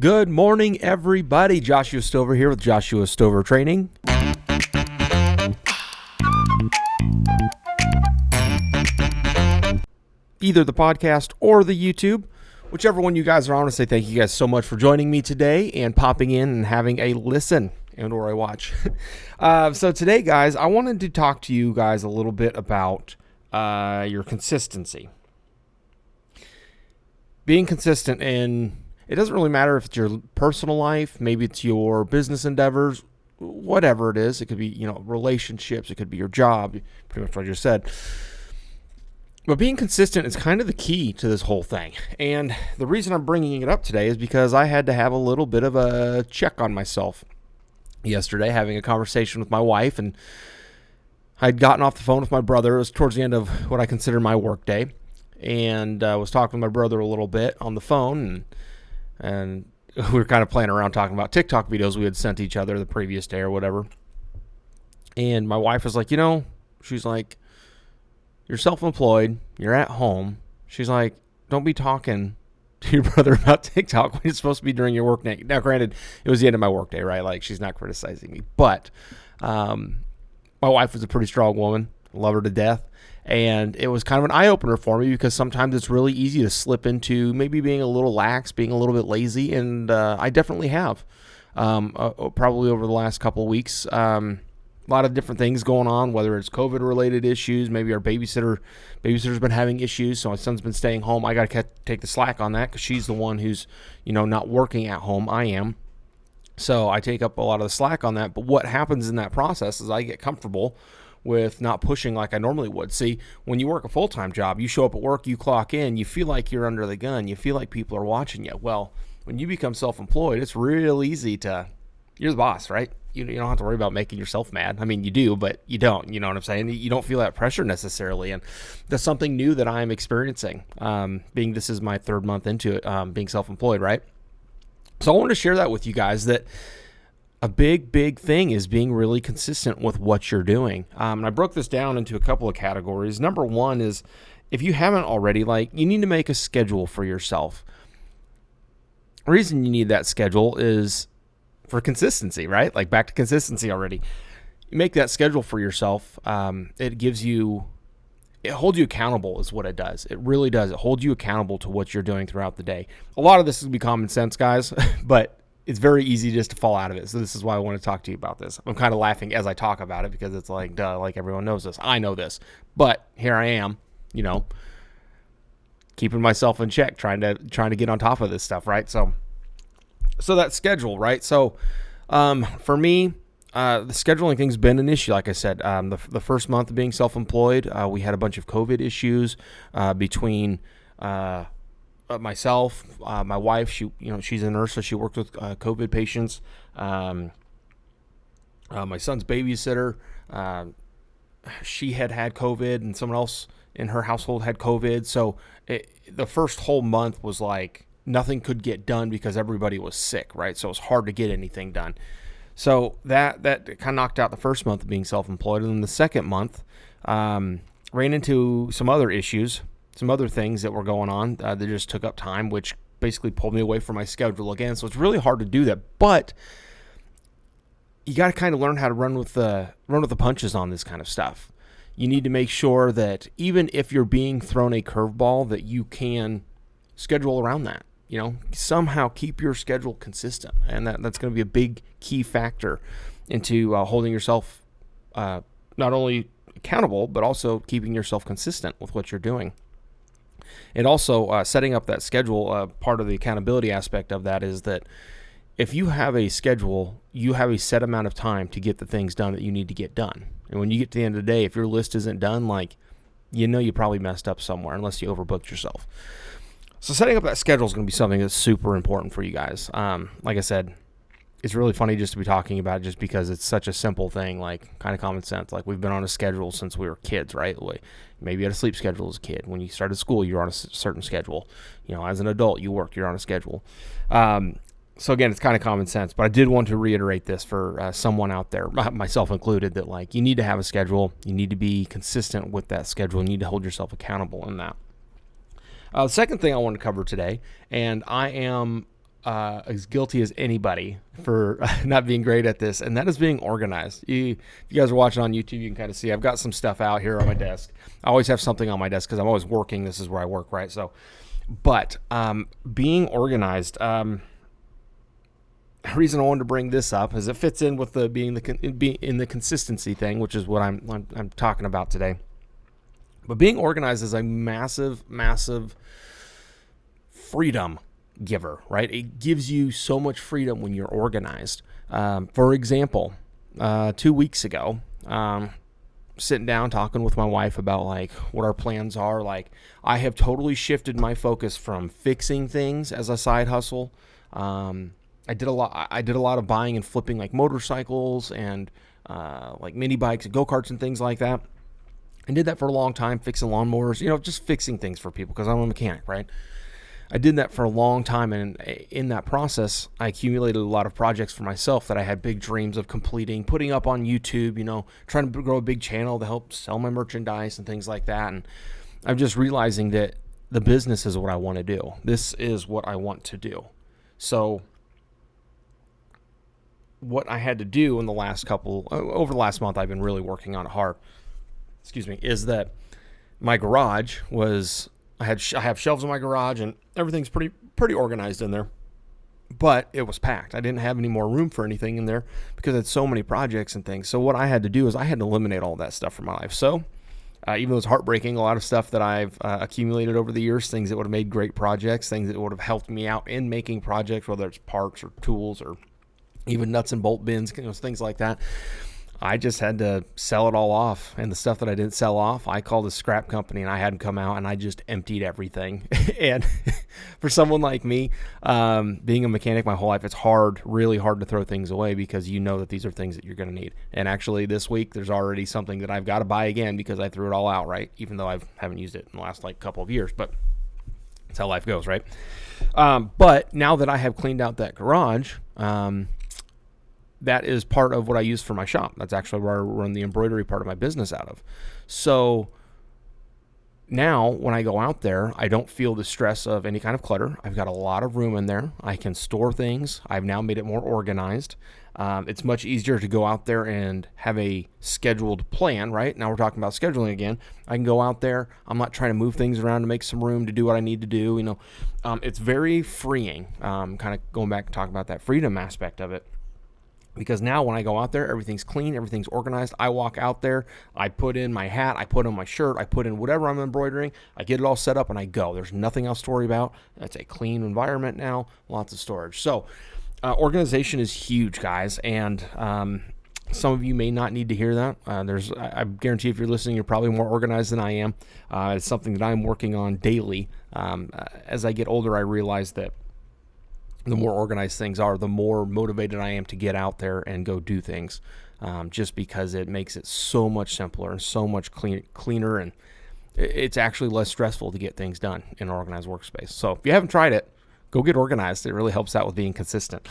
Good morning, everybody. Joshua Stover here with Joshua Stover Training. Either the podcast or the YouTube, whichever one you guys are on. I want to say thank you guys so much for joining me today and popping in and having a listen and or a watch. So today, guys, I wanted to talk to you guys a little bit about your consistency. Being consistent in, it doesn't really matter if it's your personal life, maybe it's your business endeavors, whatever it is. It could be, relationships. It could be your job, pretty much what I just said. But being consistent is kind of the key to this whole thing. And the reason I'm bringing it up today is because I had to have a little bit of a check on myself yesterday, having a conversation with my wife, and I'd gotten off the phone with my brother. It was towards the end of what I consider my work day. And I was talking to my brother a little bit on the phone, and we were kind of playing around talking about TikTok videos we had sent each other the previous day or whatever. And my wife was like, she's like, you're self-employed, you're at home. She's like, don't be talking to your brother about TikTok when it's supposed to be during your work day. Now, granted, it was the end of my work day, right? Like, she's not criticizing me. But my wife was a pretty strong woman. Love her to death. And it was kind of an eye-opener for me because sometimes it's really easy to slip into maybe being a little lax, being a little bit lazy, and I definitely have. Probably over the last couple of weeks. A lot of different things going on, whether it's COVID-related issues, maybe our babysitter's been having issues, so my son's been staying home. I got to take the slack on that because she's the one who's, not working at home. I am. So I take up a lot of the slack on that. But what happens in that process is I get comfortable with not pushing like I normally would. See, when you work a full-time job, you show up at work, you clock in, you feel like you're under the gun, you feel like people are watching you. Well, when you become self-employed, it's real easy you're the boss, right? You don't have to worry about making yourself mad. I mean, you do, but you don't, you know what I'm saying? You don't feel that pressure necessarily. And that's something new that I'm experiencing, being this is my third month into it, being self-employed, right? So I wanted to share that with you guys, that a big thing is being really consistent with what you're doing. And I broke this down into a couple of categories. Number one is, if you haven't already, you need to make a schedule for yourself. The reason you need that schedule is for consistency, right? Like, back to consistency already. You make that schedule for yourself. It holds you accountable is what it does. It really does. It holds you accountable to what you're doing throughout the day. A lot of this is going to be common sense, guys, but it's very easy just to fall out of it. So this is why I want to talk to you about this. I'm kind of laughing as I talk about it because it's like, duh, like everyone knows this. I know this. But here I am, keeping myself in check, trying to get on top of this stuff, right? So that schedule, right? So for me, the scheduling thing's been an issue. Like I said, the first month of being self-employed, we had a bunch of COVID issues between myself, my wife. She's a nurse, so she worked with COVID patients. My son's babysitter, she had COVID, and someone else in her household had COVID. So the first whole month was like nothing could get done because everybody was sick, right? So it was hard to get anything done. So that kind of knocked out the first month of being self-employed. And then the second month, ran into some other issues, some other things that were going on that just took up time, which basically pulled me away from my schedule again. So it's really hard to do that. But you got to kind of learn how to run with the punches on this kind of stuff. You need to make sure that even if you're being thrown a curveball, that you can schedule around that. Somehow keep your schedule consistent. And that's going to be a big key factor into holding yourself not only accountable, but also keeping yourself consistent with what you're doing. And also setting up that schedule, part of the accountability aspect of that is that if you have a schedule, you have a set amount of time to get the things done that you need to get done. And when you get to the end of the day, if your list isn't done, you probably messed up somewhere unless you overbooked yourself. So setting up that schedule is going to be something that's super important for you guys. Like I said, it's really funny just to be talking about it just because it's such a simple thing, like kind of common sense. Like, we've been on a schedule since we were kids, right? Maybe you had a sleep schedule as a kid. When you started school, you were on a certain schedule. As an adult, you worked, you're on a schedule. So again, it's kind of common sense, but I did want to reiterate this for someone out there, myself included, that you need to have a schedule. You need to be consistent with that schedule. You need to hold yourself accountable in that. The second thing I want to cover today, and I am as guilty as anybody for not being great at this, and that is being organized. If you guys are watching on YouTube, you can kind of see I've got some stuff out here on my desk. I always have something on my desk because I'm always working. This is where I work, right? So, but being organized. The reason I wanted to bring this up is it fits in with the being in the consistency thing, which is what I'm talking about today. But being organized is a massive, massive freedom giver, right? It gives you so much freedom when you're organized. For example, 2 weeks ago, sitting down talking with my wife about like what our plans are. Like, I have totally shifted my focus from fixing things as a side hustle. I did a lot of buying and flipping like motorcycles and like mini bikes and go-karts and things like that. I did that for a long time, fixing lawnmowers, just fixing things for people because I'm a mechanic, right? I did that for a long time, and in that process, I accumulated a lot of projects for myself that I had big dreams of completing, putting up on YouTube, trying to grow a big channel to help sell my merchandise and things like that. And I'm just realizing that the business is what I want to do. This is what I want to do. So what I had to do over the last month, I've been really working on it hard, is that my garage was, I have shelves in my garage and everything's pretty organized in there, but it was packed. I didn't have any more room for anything in there because I had so many projects and things. So what I had to do is I had to eliminate all that stuff from my life. So even though it's heartbreaking, a lot of stuff that I've accumulated over the years, things that would have made great projects, things that would have helped me out in making projects, whether it's parts or tools or even nuts and bolt bins, things like that. I just had to sell it all off. And the stuff that I didn't sell off, I called a scrap company and I had them come out and I just emptied everything. And for someone like me, being a mechanic my whole life, it's really hard to throw things away because you know that these are things that you're going to need. And actually this week, there's already something that I've got to buy again because I threw it all out, right? Even though I haven't used it in the last couple of years, but that's how life goes, right? But now that I have cleaned out that garage, that is part of what I use for my shop. That's actually where I run the embroidery part of my business out of. So now when I go out there, I don't feel the stress of any kind of clutter. I've got a lot of room in there. I can store things. I've now made it more organized. It's much easier to go out there and have a scheduled plan, right? Now we're talking about scheduling again. I can go out there. I'm not trying to move things around to make some room to do what I need to do. It's very freeing. Kind of going back and talking about that freedom aspect of it. Because now when I go out there, everything's clean, everything's organized. I walk out there, I put in my hat, I put in my shirt, I put in whatever I'm embroidering, I get it all set up and I go. There's nothing else to worry about. It's a clean environment now, lots of storage. So organization is huge, guys, and some of you may not need to hear that. I guarantee if you're listening, you're probably more organized than I am. It's something that I'm working on daily. As I get older, I realize that the more organized things are, the more motivated I am to get out there and go do things, just because it makes it so much simpler and so much cleaner, and it's actually less stressful to get things done in an organized workspace. So if you haven't tried it, go get organized. It really helps out with being consistent.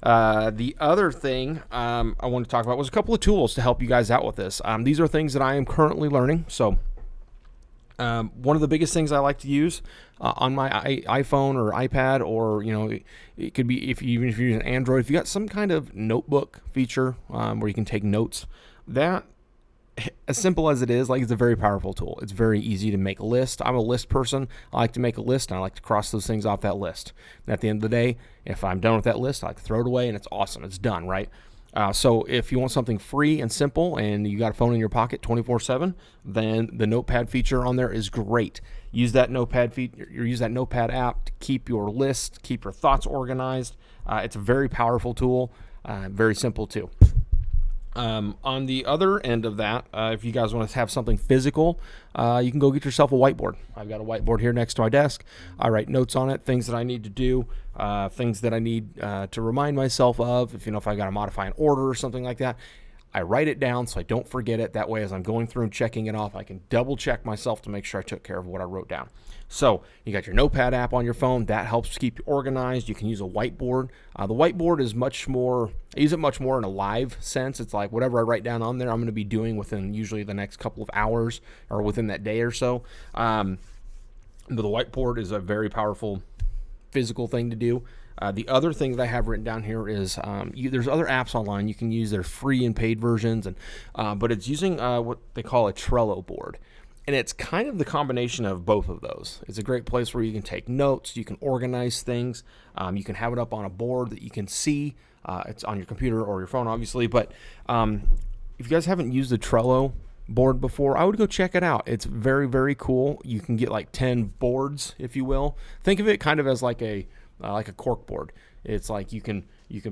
The other thing I wanted to talk about was a couple of tools to help you guys out with this. These are things that I am currently learning. So one of the biggest things I like to use on my iPhone or iPad, or it could be even if you're using Android, if you got some kind of notebook feature where you can take notes, that, as simple as it is, it's a very powerful tool. It's very easy to make a list. I'm a list person. I like to make a list and I like to cross those things off that list. And at the end of the day, if I'm done with that list, I like to throw it away and it's awesome. It's done, right? So if you want something free and simple and you got a phone in your pocket 24/7, then the notepad feature on there is great. Use that notepad app to keep your list, keep your thoughts organized. It's a very powerful tool, very simple too. On the other end of that, if you guys want to have something physical, you can go get yourself a whiteboard. I've got a whiteboard here next to my desk. I write notes on it, things that I need to do, things that I need to remind myself of. If I got to modify an order or something like that, I write it down so I don't forget it. That way, as I'm going through and checking it off, I can double check myself to make sure I took care of what I wrote down. So you got your notepad app on your phone. That helps keep you organized. You can use a whiteboard. The whiteboard is I use it much more in a live sense. It's like whatever I write down on there, I'm going to be doing within usually the next couple of hours or within that day or so. But the whiteboard is a very powerful physical thing to do. The other thing that I have written down here is there's other apps online you can use. They're free and paid versions, and but it's using what they call a Trello board. And it's kind of the combination of both of those. It's a great place where you can take notes, you can organize things, you can have it up on a board that you can see. It's on your computer or your phone, obviously. But if you guys haven't used the Trello board before, I would go check it out. It's very, very cool. You can get like 10 boards, if you will. Think of it kind of as like a cork board. It's like you can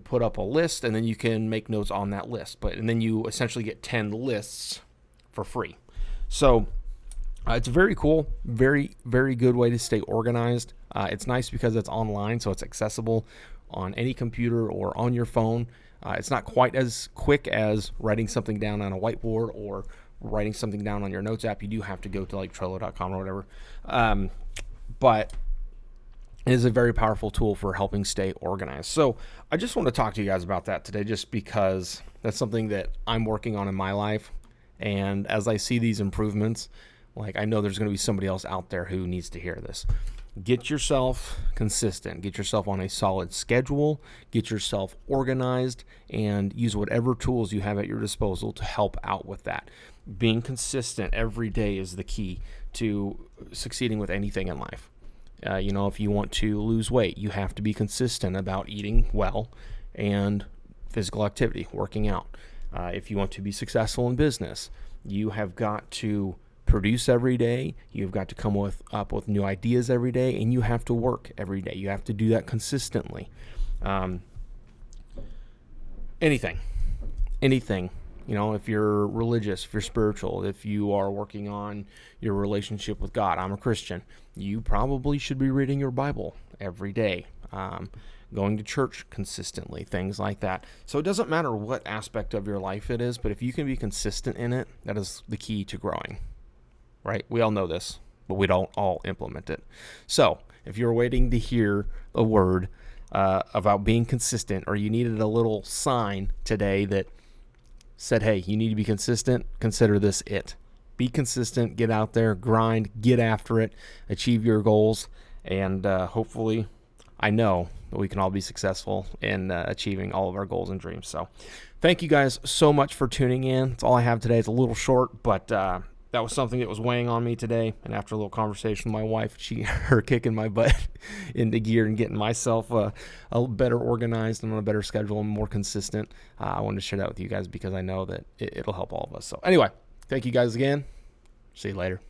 put up a list, and then you can make notes on that list. And then you essentially get 10 lists for free. So it's very cool, very, very good way to stay organized. It's nice because it's online, so it's accessible on any computer or on your phone. It's not quite as quick as writing something down on a whiteboard or writing something down on your notes app. You do have to go to like Trello.com or whatever. But it is a very powerful tool for helping stay organized. So I just want to talk to you guys about that today, just because that's something that I'm working on in my life. And as I see these improvements, like, I know there's going to be somebody else out there who needs to hear this. Get yourself consistent. Get yourself on a solid schedule. Get yourself organized, and use whatever tools you have at your disposal to help out with that. Being consistent every day is the key to succeeding with anything in life. If you want to lose weight, you have to be consistent about eating well and physical activity, working out. If you want to be successful in business, you have got to produce every day. You've got to come up with new ideas every day, and you have to work every day. You have to do that consistently. Anything. If you're religious, if you're spiritual, if you are working on your relationship with God, I'm a Christian, you probably should be reading your Bible every day, going to church consistently, things like that. So it doesn't matter what aspect of your life it is, but if you can be consistent in it, that is the key to growing. Right? We all know this, but we don't all implement it. So if you're waiting to hear a word about being consistent, or you needed a little sign today that said, hey, you need to be consistent, consider this it. Be consistent, get out there, grind, get after it, achieve your goals, and hopefully, I know that we can all be successful in achieving all of our goals and dreams. So thank you guys so much for tuning in. That's all I have today. It's a little short, but that was something that was weighing on me today. And after a little conversation with my wife, her kicking my butt into gear and getting myself a better organized and on a better schedule and more consistent. I wanted to share that with you guys because I know that it'll help all of us. So anyway, thank you guys again. See you later.